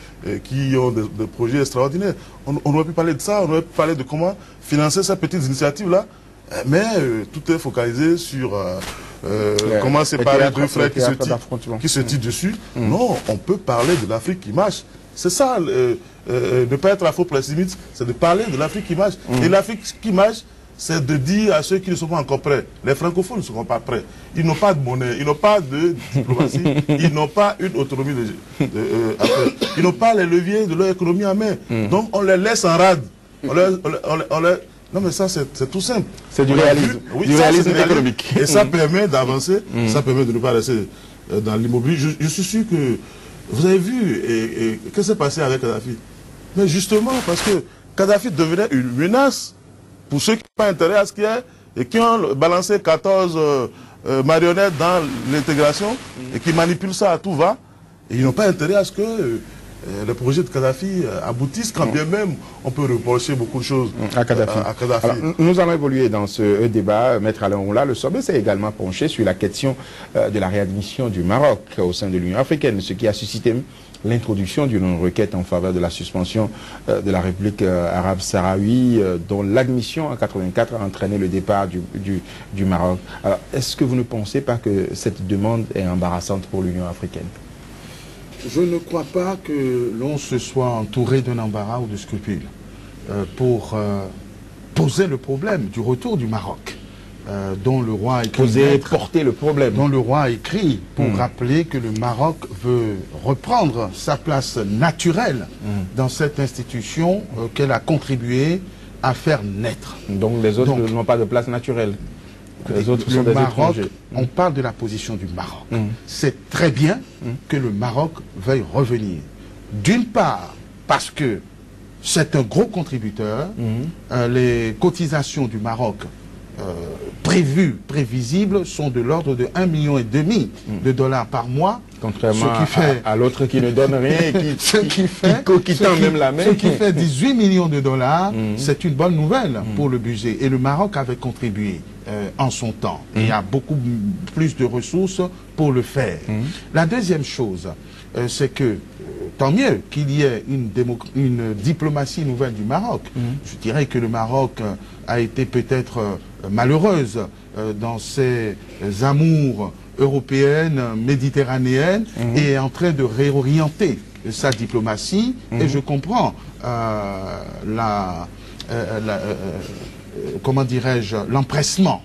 qui ont des projets extraordinaires. On aurait pu parler de ça, on aurait pu parler de comment financer ces petites initiatives-là, mais tout est focalisé sur comment séparer deux frères qui se tirent dessus. Non, on peut parler de l'Afrique qui marche. C'est ça, ne pas être afro-pessimiste, c'est de parler de l'Afrique qui marche. Et l'Afrique qui marche, c'est de dire à ceux qui ne sont pas encore prêts. Les francophones ne seront pas prêts. Ils n'ont pas de monnaie, ils n'ont pas de diplomatie, ils n'ont pas une autonomie ils n'ont pas les leviers de leur économie en main. Donc on les laisse en rade. Non mais ça c'est tout simple. C'est du réalisme. Oui, du réalisme économique. Et ça permet d'avancer, ça permet de ne pas rester dans l'immobilier. Je suis sûr que vous avez vu qu'est-ce qui s'est passé avec Kadhafi. Mais justement parce que Kadhafi devenait une menace pour ceux qui n'ont pas intérêt à ce qu'il y ait et qui ont balancé 14 marionnettes dans l'intégration et qui manipulent ça à tout va, et ils n'ont pas intérêt à ce que le projet de Kadhafi aboutisse, quand bien même on peut reprocher beaucoup de choses à Kadhafi. Alors, nous allons évoluer dans ce débat. Maître Alain Oula, le sommet s'est également penché sur la question de la réadmission du Maroc au sein de l'Union africaine, ce qui a suscité l'introduction d'une requête en faveur de la suspension de la République arabe sahraoui, dont l'admission en 84 a entraîné le départ du Maroc. Alors, est-ce que vous ne pensez pas que cette demande est embarrassante pour l'Union africaine? Je ne crois pas que l'on se soit entouré d'un embarras ou de scrupules pour poser le problème du retour du Maroc, dont le roi a écrit porter le problème. Dont le roi a écrit pour rappeler que le Maroc veut reprendre sa place naturelle dans cette institution qu'elle a contribué à faire naître. Donc les autres n'ont pas de place naturelle. Les autres sont des étrangers. On parle de la position du Maroc. C'est très bien que le Maroc veuille revenir. D'une part, parce que c'est un gros contributeur. Les cotisations du Maroc prévisibles sont de l'ordre de 1,5 million de dollars par mois. Contrairement à l'autre qui ne donne rien et qui tend même la main. Ce qui fait 18 millions de dollars, c'est une bonne nouvelle pour le budget. Et le Maroc avait contribué en son temps. Et il y a beaucoup plus de ressources pour le faire. La deuxième chose, c'est que tant mieux qu'il y ait une diplomatie nouvelle du Maroc. Je dirais que le Maroc a été peut-être malheureuse dans ses amours européennes, méditerranéennes, et est en train de réorienter sa diplomatie. Et je comprends comment dirais-je, l'empressement,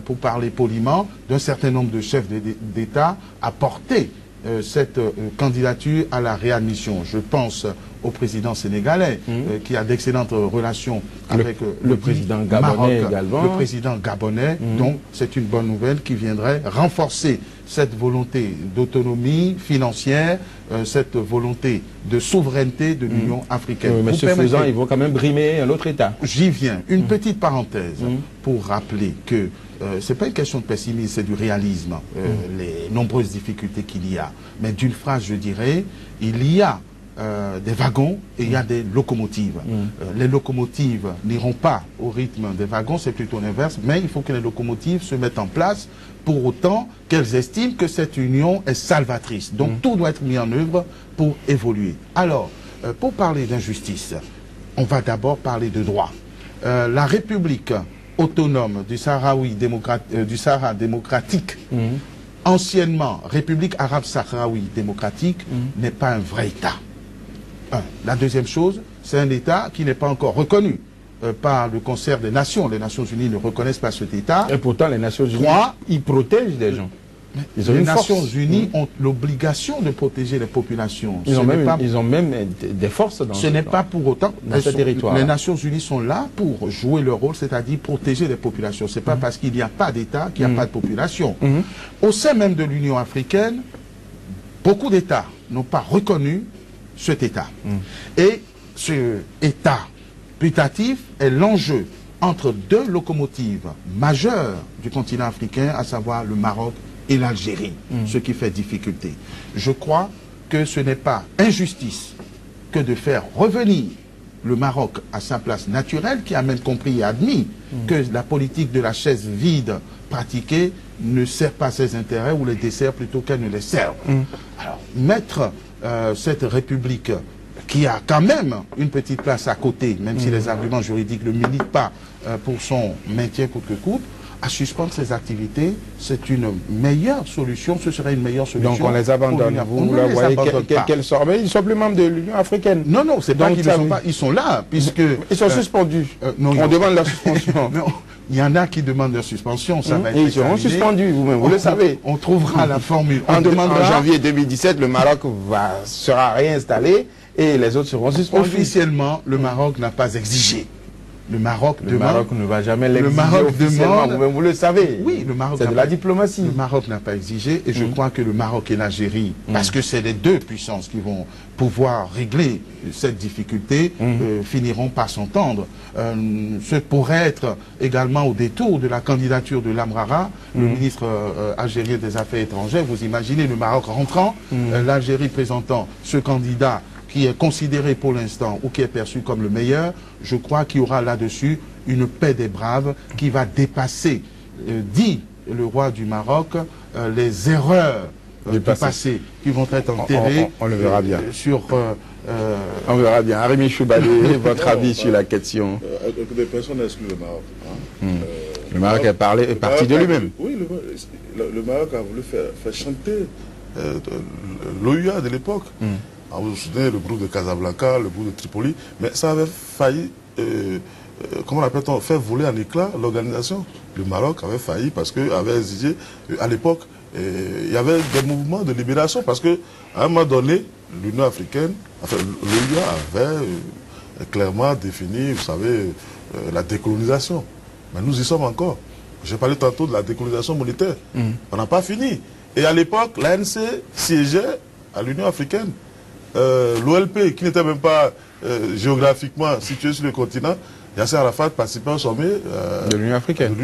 pour parler poliment, d'un certain nombre de chefs d'État à porter cette candidature à la réadmission. Je pense au président sénégalais, qui a d'excellentes relations avec le président gabonais également. Le président gabonais, donc c'est une bonne nouvelle qui viendrait renforcer cette volonté d'autonomie financière, cette volonté de souveraineté de l'Union africaine. Mais ce faisant, ils vont quand même brimer l'autre État. J'y viens. Une petite parenthèse pour rappeler que ce n'est pas une question de pessimisme, c'est du réalisme, les nombreuses difficultés qu'il y a. Mais d'une phrase, je dirais, il y a des wagons et il y a des locomotives. Les locomotives n'iront pas au rythme des wagons, c'est plutôt l'inverse, mais il faut que les locomotives se mettent en place pour autant qu'elles estiment que cette union est salvatrice. Donc tout doit être mis en œuvre pour évoluer. Alors, pour parler d'injustice, on va d'abord parler de droit. La République autonome du Sahara démocratique, anciennement République arabe sahraoui démocratique, n'est pas un vrai État. La deuxième chose, c'est un État qui n'est pas encore reconnu par le concert des Nations. Les Nations Unies ne reconnaissent pas cet État. Et pourtant, les Nations Unies, ils protègent des gens. Les Nations Unies ont l'obligation de protéger les populations. Ils ont même des forces dans ce n'est pas pour autant dans ce territoire. Les Nations Unies sont là pour jouer leur rôle, c'est-à-dire protéger les populations. Ce n'est pas parce qu'il n'y a pas d'État qu'il n'y a pas de population. Au sein même de l'Union africaine, beaucoup d'États n'ont pas reconnu cet État. Et ce État putatif est l'enjeu entre deux locomotives majeures du continent africain, à savoir le Maroc et l'Algérie, ce qui fait difficulté. Je crois que ce n'est pas injustice que de faire revenir le Maroc à sa place naturelle, qui a même compris et admis que la politique de la chaise vide pratiquée ne sert pas ses intérêts ou les dessert plutôt qu'elle ne les serve. Alors, mettre cette République qui a quand même une petite place à côté, même si les arguments juridiques ne militent pas pour son maintien coûte que coûte, à suspendre ces activités, c'est une meilleure solution, ce serait une meilleure solution. Donc on les abandonne, vous leur voyez qu'elles sortent, mais ils sont plus membres de l'Union africaine. Non, non, c'est pas qu'ils ne sont pas, ils sont là, puisque... Ils sont suspendus, on demande leur suspension. Non, il y en a qui demandent leur suspension, ça va être... Et ils seront suspendus, vous-même, vous le savez. On trouvera la formule. En janvier 2017, le Maroc sera réinstallé et les autres seront suspendus. Officiellement, le Maroc n'a pas exigé. Le Maroc ne va jamais l'exiger. Le Maroc demande, vous le savez. Oui, le Maroc. C'est de la diplomatie. Le Maroc n'a pas exigé, et je crois que le Maroc et l'Algérie, parce que c'est les deux puissances qui vont pouvoir régler cette difficulté, finiront par s'entendre. Ce pourrait être également au détour de la candidature de Lamrara, le ministre algérien des Affaires étrangères. Vous imaginez le Maroc rentrant, l'Algérie présentant ce candidat qui est considéré pour l'instant ou qui est perçu comme le meilleur. Je crois qu'il y aura là-dessus une paix des braves qui va dépasser, dit le roi du Maroc, les erreurs du passé qui vont être enterrés. On le verra bien. On verra bien. Arimi Choubali, votre avis sur la question? Des personnes excluent le Maroc. Le Maroc est parti de lui-même. Oui, le Maroc a voulu faire chanter l'OUA de l'époque. Vous vous souvenez, le groupe de Casablanca, le groupe de Tripoli, mais ça avait failli, comment l'appelle-t-on, faire voler en éclat l'organisation. Le Maroc avait failli parce qu'il avait exigé, à l'époque, il y avait des mouvements de libération parce qu'à un moment donné, l'Union africaine, enfin l'OUA avait clairement défini, vous savez, la décolonisation. Mais nous y sommes encore. J'ai parlé tantôt de la décolonisation monétaire. On n'a pas fini. Et à l'époque, l'ANC siégeait à l'Union africaine. L'OLP, qui n'était même pas géographiquement situé sur le continent, Yasser Arafat participait au sommet de l'Union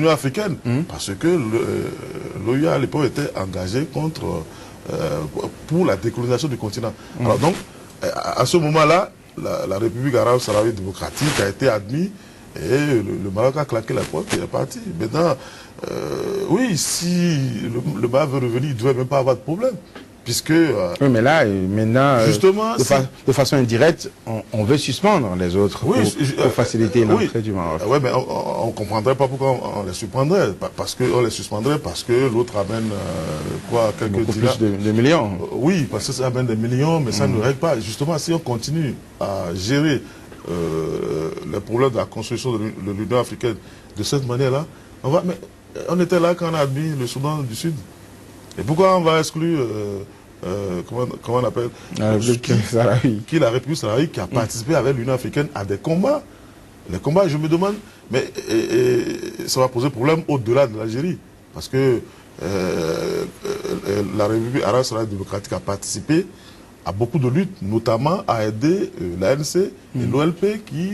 africaine. Parce que l'OUA à l'époque était engagé pour la décolonisation du continent. Alors donc, à ce moment-là, la République arabe sahraouie démocratique a été admise et le Maroc a claqué la porte et il est parti. Maintenant, oui, si le Maroc veut revenir, il ne devrait même pas avoir de problème. Puisque, oui, mais là, maintenant, justement, de façon indirecte, on veut suspendre les autres pour faciliter l'entrée du Maroc. Oui, mais on ne comprendrait pas pourquoi on les suspendrait. On les suspendrait parce que l'autre amène quelques plus de millions. Oui, parce que ça amène des millions, mais ça ne règle pas. Justement, si on continue à gérer les problèmes de la construction de l'Union africaine de cette manière-là, on était là quand on a admis le Soudan du Sud. Et pourquoi on va exclure, comment on appelle, la République sahraouie qui a participé avec l'Union africaine à des combats. Les combats, je me demande, mais ça va poser problème au-delà de l'Algérie. Parce que la République arabe sahraouie démocratique a participé à beaucoup de luttes, notamment à aider l'ANC et l'OLP qui,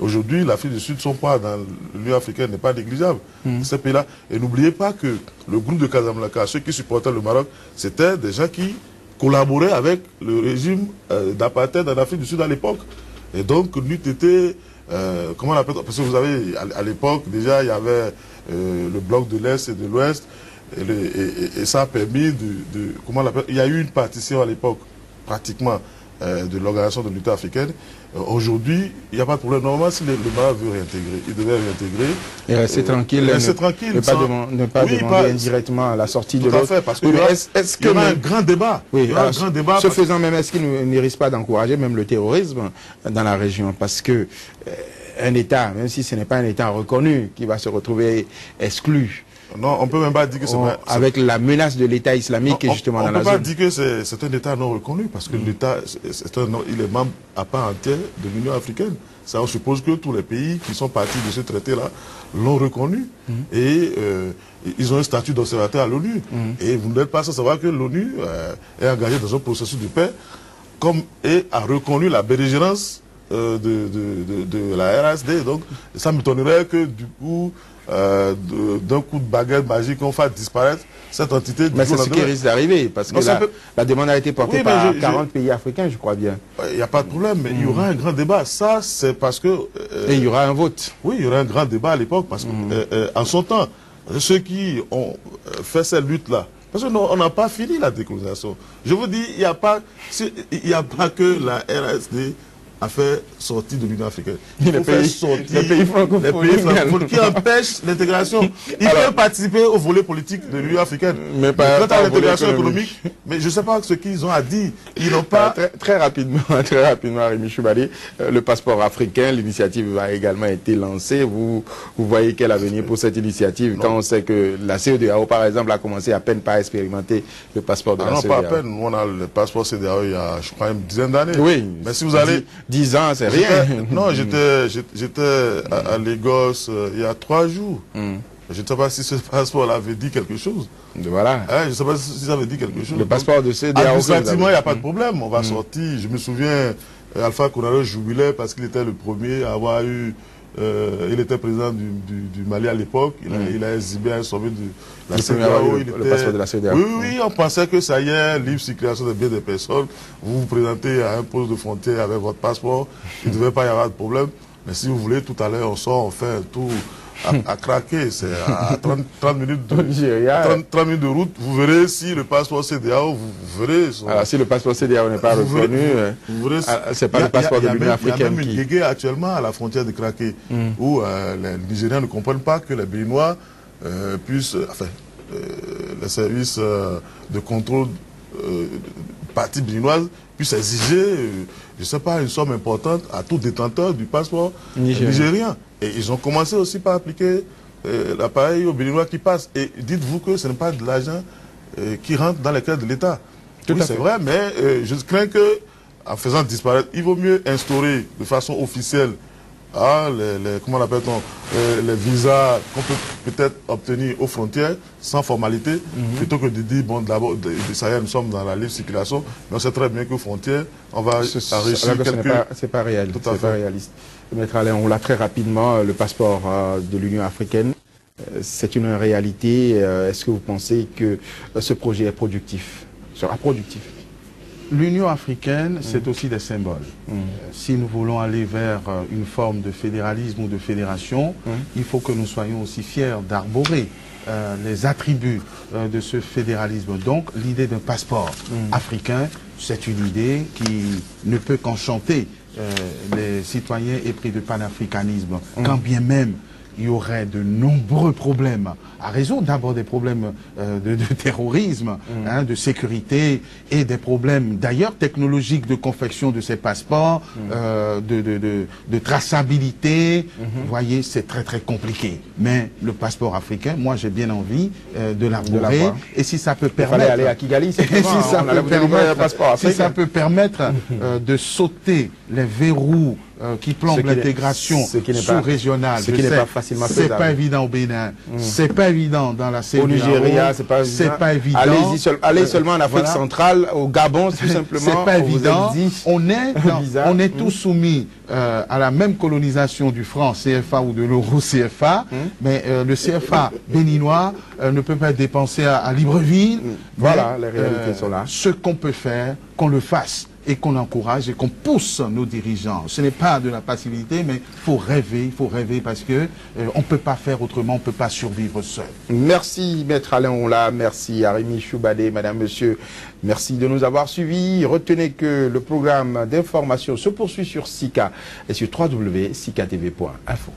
aujourd'hui, l'Afrique du Sud, son poids dans l'Union africaine n'est pas négligeable. Ces pays-là. Et n'oubliez pas que le groupe de Casablanca, ceux qui supportaient le Maroc, c'était des gens qui collaboraient avec le régime d'apartheid en Afrique du Sud à l'époque. Et donc, n'eût été, comment on appelle, parce que vous savez, à l'époque, déjà, il y avait le bloc de l'Est et de l'Ouest, et ça a permis comment on appelle, il y a eu une partition à l'époque, pratiquement, de l'organisation de l'Union africaine. Aujourd'hui, il n'y a pas de problème. Normalement, si le Maroc veut réintégrer, il devait réintégrer. Et rester tranquille. Ne pas demander indirectement à la sortie de l'autre. Parce qu'il y aura un grand débat. Oui, ce faisant même, est-ce qu'il ne risque pas d'encourager même le terrorisme dans la région? Parce que un État, même si ce n'est pas un État reconnu, qui va se retrouver exclu. Non, on ne peut même pas dire que c'est avec la menace de l'État islamique qui est justement dans la zone. On ne peut pas dire que c'est un État non reconnu, parce que l'État, il est membre à part entière de l'Union africaine. Ça, on suppose que tous les pays qui sont partis de ce traité-là l'ont reconnu. Et ils ont un statut d'observateur à l'ONU. Et vous n'êtes pas sans savoir que l'ONU est engagée dans un processus de paix et a reconnu la belligérance de la RSD. Donc, ça m'étonnerait que du coup, d'un coup de baguette magique, on fasse disparaître cette entité. Mais c'est ce qui risque d'arriver, parce que la demande a été portée par 40 pays africains, je crois bien. Il n'y a pas de problème, mais il y aura un grand débat. Ça, c'est parce que... et il y aura un vote. Oui, il y aura un grand débat à l'époque, parce que en son temps, ceux qui ont fait cette lutte-là, parce qu'on n'a pas fini la décolonisation. Je vous dis, il n'y a pas que la RSD a fait sortir de l'Union africaine. Il faut faire sortir les pays francophones qui empêchent l'intégration. Ils peuvent participer au volet politique de l'Union africaine. Mais pas quant à l'intégration économique, mais je ne sais pas ce qu'ils ont à dire. Ils n'ont pas... Très rapidement, Arimi Choubali, le passeport africain, l'initiative a également été lancée. Vous voyez quel avenir pour cette initiative quand on sait que la CEDEAO, par exemple, a commencé à peine par expérimenter le passeport de la CEDEAO. Non, pas à peine. Nous, on a le passeport CEDEAO il y a, je crois, une dizaine d'années. Oui. Mais si vous allez... 10 ans, c'est rien. Non, j'étais à Lagos il y a 3 jours. Je ne sais pas si ce passeport avait dit quelque chose. Voilà. Je ne sais pas si ça veut dire quelque chose. Le passeport de CEDEAO. Administrativement, il n'y a pas de problème. On va sortir. Je me souviens, Alpha Condé jubilait parce qu'il était le premier à avoir eu... il était président du Mali à l'époque. Il a exhibé un sommet de la CEDEAO. Le passeport de la CEDEAO. Oui, on pensait que ça y est, libre circulation des biens des personnes. Vous vous présentez à un poste de frontière avec votre passeport. Il ne devait pas y avoir de problème. Mais si vous voulez, tout à l'heure, on sort, on fait un tour à craquer. C'est à 30 minutes Au Nigeria. 30 minutes de route. Vous verrez si le passeport CEDEAO, vous verrez. Alors, si le passeport CEDEAO n'est pas reconnu, c'est pas le passeport de l'Union africaine. Il y a même une guéguerre actuellement à la frontière de Craqué, où les Nigériens ne comprennent pas que les Béninois puissent, les services de contrôle partie béninoise puissent exiger, je ne sais pas, une somme importante à tout détenteur du passeport nigérien. Et ils ont commencé aussi par appliquer l'appareil aux Béninois qui passent. Et dites-vous que ce n'est pas de l'argent qui rentre dans les caisses de l'État. Oui, c'est vrai, mais je crains que, en faisant disparaître, il vaut mieux instaurer de façon officielle comment l'appelle-t-on, les visas qu'on peut peut-être obtenir aux frontières sans formalité, plutôt que de dire, bon, d'abord, ça y est, nous sommes dans la libre circulation, mais on sait très bien qu'aux frontières, on va enrichir quelques... C'est pas réel, c'est pas réaliste. Maître Alain, on l'a très rapidement, le passeport de l'Union africaine, c'est une réalité. Est-ce que vous pensez que ce projet est productif, sera productif? L'Union africaine, c'est aussi des symboles. Si nous voulons aller vers une forme de fédéralisme ou de fédération, il faut que nous soyons aussi fiers d'arborer les attributs de ce fédéralisme. Donc, l'idée d'un passeport africain, c'est une idée qui ne peut qu'enchanter les citoyens épris de panafricanisme, quand bien même il y aurait de nombreux problèmes à résoudre, d'abord des problèmes de terrorisme, de sécurité, et des problèmes d'ailleurs technologiques de confection de ces passeports, de traçabilité. Vous voyez, c'est très très compliqué. Mais le passeport africain, moi j'ai bien envie de l'arborer, et si ça peut permettre... Il fallait aller à Kigali, c'est si ça peut permettre de sauter les verrous qui plombent l'intégration sous-régionale. Ce qui n'est pas facilement faisable. C'est pas évident au Bénin, c'est pas évident dans la CEDEAO. Au Nigeria, c'est pas évident. Allez seulement en Afrique centrale, au Gabon, tout simplement. C'est pas évident. On est tous soumis à la même colonisation du franc CFA ou de l'euro CFA, mais le CFA béninois ne peut pas être dépensé à Libreville. Voilà, les réalités sont là. Ce qu'on peut faire, qu'on le fasse, et qu'on encourage et qu'on pousse nos dirigeants. Ce n'est pas de la passivité, mais il faut rêver parce que on ne peut pas faire autrement, on ne peut pas survivre seul. Merci Maître Alain Onla, merci Arimi Choubadé, Madame, Monsieur, merci de nous avoir suivis. Retenez que le programme d'information se poursuit sur SICA et sur www.sicatv.info.